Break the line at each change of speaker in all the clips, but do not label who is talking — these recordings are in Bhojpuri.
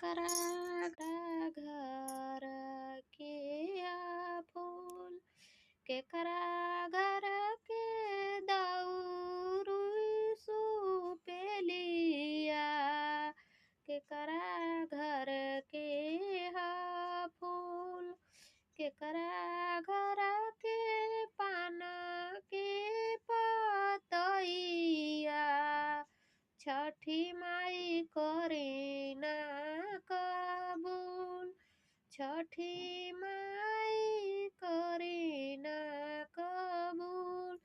केकरा घर के फूल केकरा घर के दौरू सुपेलिया केकरा घर के फूल केकरा घर के पान के पतैया छठी माई करीना कबूल छठी माई करीना कबूल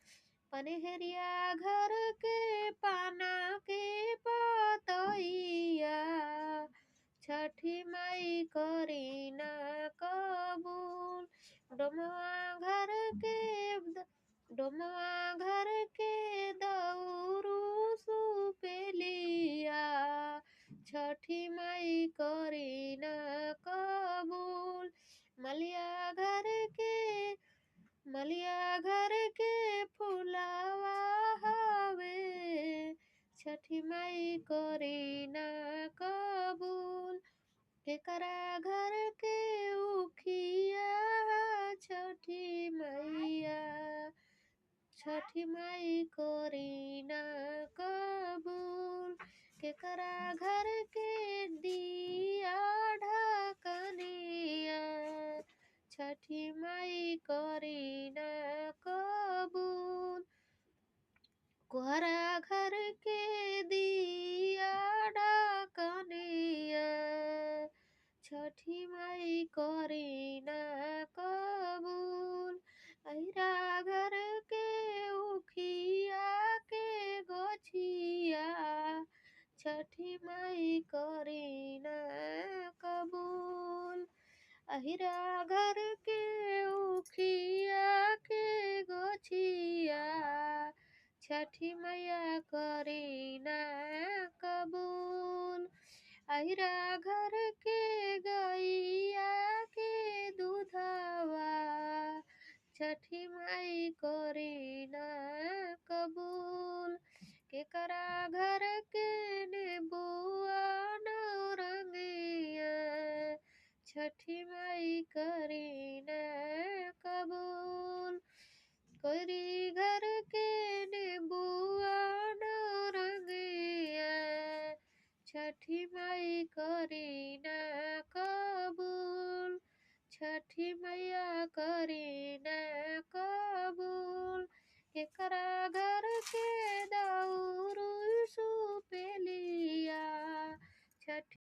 पनहरिया घर के पाना के पतैया छठी माई करीना कबूल डोमवा घर के दौरू सुपेलिया छठी माई करीना कबूल मलिया घर के फुलावा हवे छठी माई करीना कबूल केकरा घर के उखिया छठी माई करीना कबूल केकरा घर के दिया ढकनिया छठी माई करीना कबूल कोहरा घर के दिया ढकनिया छठी माई करीना कबूल अहिरा घर के उखिया के गोछिया छठी माई करीना कबूल अहिरा घर के उखिया के गोछिया छठी मैया करीना कबूल अहिरा घर के गैया के दूधवा छठी माई करीना कबूल केकरा घर के नेबुआ नौरंगिया छठी माई करीना कबूल कोरी घर के नेबुआ नौरंगिया छठी माई करीना कबूल छठी मैया करीना कबूल केकरा घर के दौरू सुपेलिया छठी